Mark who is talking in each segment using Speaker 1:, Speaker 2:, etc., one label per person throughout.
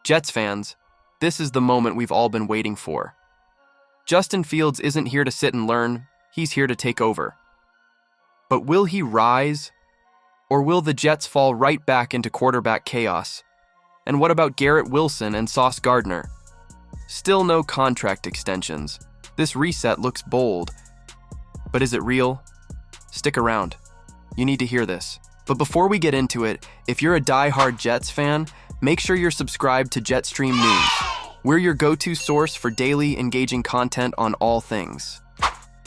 Speaker 1: Jets fans, this is the moment we've all been waiting for. Justin Fields isn't here to sit and learn, he's here to take over. But will he rise? Or will the Jets fall right back into quarterback chaos? And what about Garrett Wilson and Sauce Gardner? Still no contract extensions. This reset looks bold. But is it real? Stick around. You need to hear this. But before we get into it, if you're a die-hard Jets fan, make sure you're subscribed to Jetstream News. We're your go-to source for daily, engaging content on all things.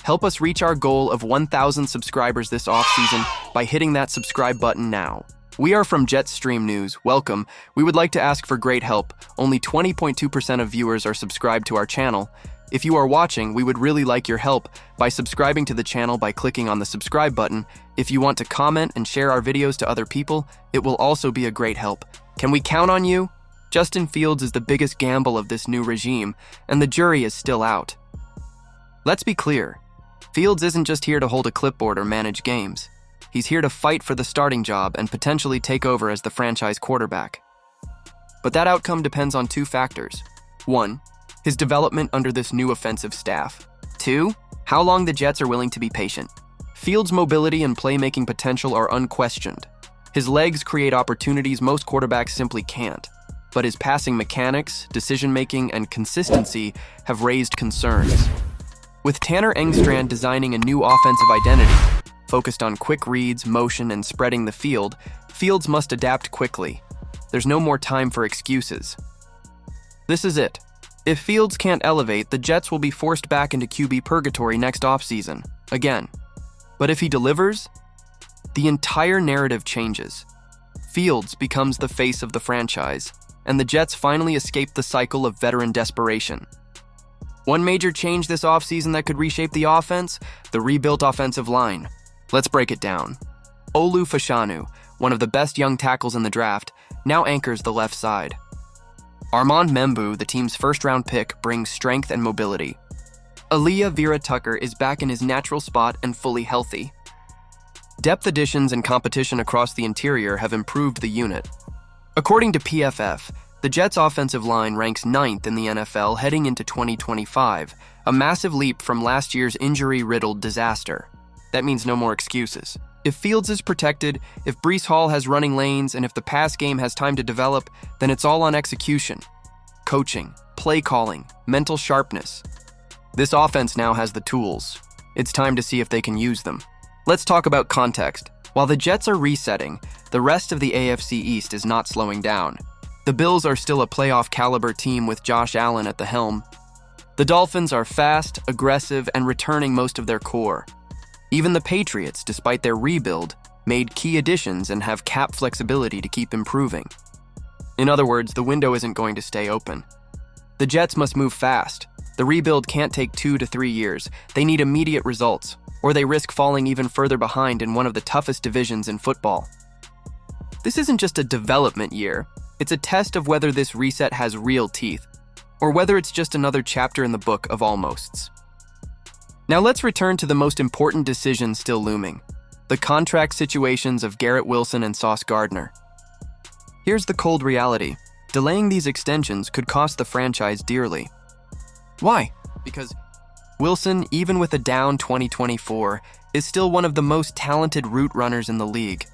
Speaker 1: Help us reach our goal of 1,000 subscribers this offseason by hitting that subscribe button now. We are from Jetstream News. Welcome. We would like to ask for great help. Only 20.2% of viewers are subscribed to our channel. If you are watching, we would really like your help by subscribing to the channel by clicking on the subscribe button. If you want to comment and share our videos to other people, it will also be a great help. Can we count on you? Justin Fields is the biggest gamble of this new regime, and the jury is still out. Let's be clear. Fields isn't just here to hold a clipboard or manage games. He's here to fight for the starting job and potentially take over as the franchise quarterback. But that outcome depends on two factors. 1, his development under this new offensive staff. 2, how long the Jets are willing to be patient. Fields' mobility and playmaking potential are unquestioned. His legs create opportunities most quarterbacks simply can't. But his passing mechanics, decision-making, and consistency have raised concerns. With Tanner Engstrand designing a new offensive identity, focused on quick reads, motion, and spreading the field, Fields must adapt quickly. There's no more time for excuses. This is it. If Fields can't elevate, the Jets will be forced back into QB purgatory next offseason, again. But if he delivers, the entire narrative changes. Fields becomes the face of the franchise, and the Jets finally escape the cycle of veteran desperation. One major change this offseason that could reshape the offense, the rebuilt offensive line. Let's break it down. Fashanu, one of the best young tackles in the draft, now anchors the left side. Armand Membou, the team's first-round pick, brings strength and mobility. Aaliyah Vera-Tucker is back in his natural spot and fully healthy. Depth additions and competition across the interior have improved the unit. According to PFF, the Jets' offensive line ranks 9th in the NFL heading into 2025, a massive leap from last year's injury-riddled disaster. That means no more excuses. If Fields is protected, if Breece Hall has running lanes, and if the pass game has time to develop, then it's all on execution. Coaching, play calling, mental sharpness. This offense now has the tools. It's time to see if they can use them. Let's talk about context. While the Jets are resetting, the rest of the AFC East is not slowing down. The Bills are still a playoff-caliber team with Josh Allen at the helm. The Dolphins are fast, aggressive, and returning most of their core. Even the Patriots, despite their rebuild, made key additions and have cap flexibility to keep improving. In other words, the window isn't going to stay open. The Jets must move fast. The rebuild can't take 2 to 3 years. They need immediate results, or they risk falling even further behind in one of the toughest divisions in football. This isn't just a development year. It's a test of whether this reset has real teeth, or whether it's just another chapter in the book of almosts. Now let's return to the most important decision still looming, the contract situations of Garrett Wilson and Sauce Gardner. Here's the cold reality. Delaying these extensions could cost the franchise dearly. Why? Because Wilson, even with a down 2024, is still one of the most talented route runners in the league.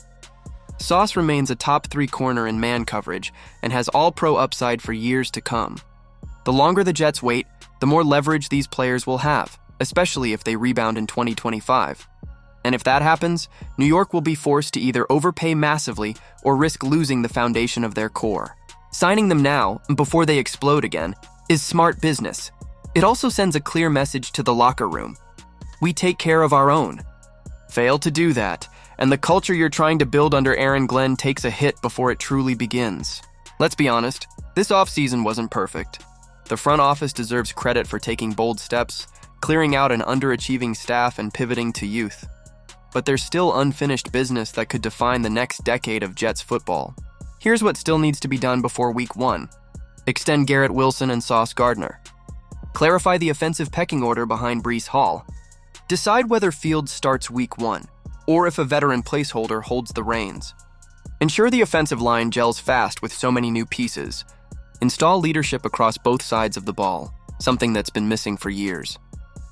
Speaker 1: Sauce remains a top 3 corner in man coverage and has all-pro upside for years to come. The longer the Jets wait, the more leverage these players will have, especially if they rebound in 2025. And if that happens, New York will be forced to either overpay massively or risk losing the foundation of their core. Signing them now, before they explode again, is smart business. It also sends a clear message to the locker room. We take care of our own. Fail to do that, and the culture you're trying to build under Aaron Glenn takes a hit before it truly begins. Let's be honest, this offseason wasn't perfect. The front office deserves credit for taking bold steps, clearing out an underachieving staff and pivoting to youth. But there's still unfinished business that could define the next decade of Jets football. Here's what still needs to be done before Week 1. Extend Garrett Wilson and Sauce Gardner. Clarify the offensive pecking order behind Breece Hall. Decide whether Fields starts Week 1, or if a veteran placeholder holds the reins. Ensure the offensive line gels fast with so many new pieces. Install leadership across both sides of the ball, something that's been missing for years.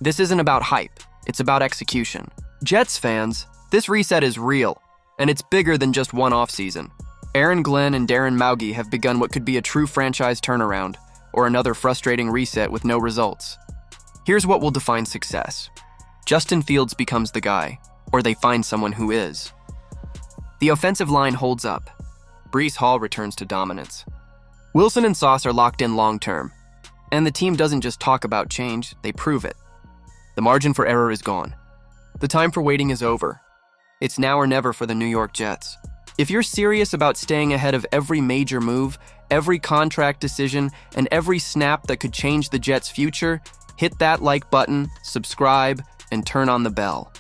Speaker 1: This isn't about hype, it's about execution. Jets fans, this reset is real, and it's bigger than just one offseason. Aaron Glenn and Darren Maugi have begun what could be a true franchise turnaround, or another frustrating reset with no results. Here's what will define success. Justin Fields becomes the guy, or they find someone who is. The offensive line holds up. Breece Hall returns to dominance. Wilson and Sauce are locked in long-term, and the team doesn't just talk about change, they prove it. The margin for error is gone. The time for waiting is over. It's now or never for the New York Jets. If you're serious about staying ahead of every major move, every contract decision, and every snap that could change the Jets' future, hit that like button, subscribe, and turn on the bell.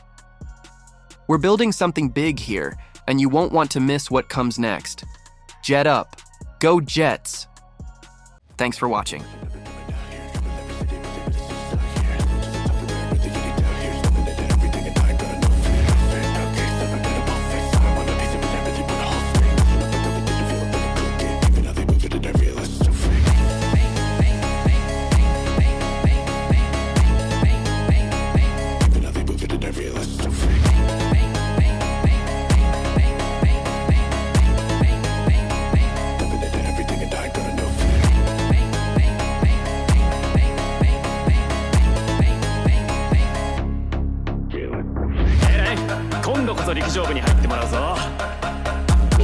Speaker 1: We're building something big here, and you won't want to miss what comes next. Jet up. Go Jets! Thanks for watching.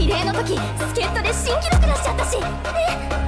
Speaker 2: リレーの時助っ人で新記録出しちゃったし。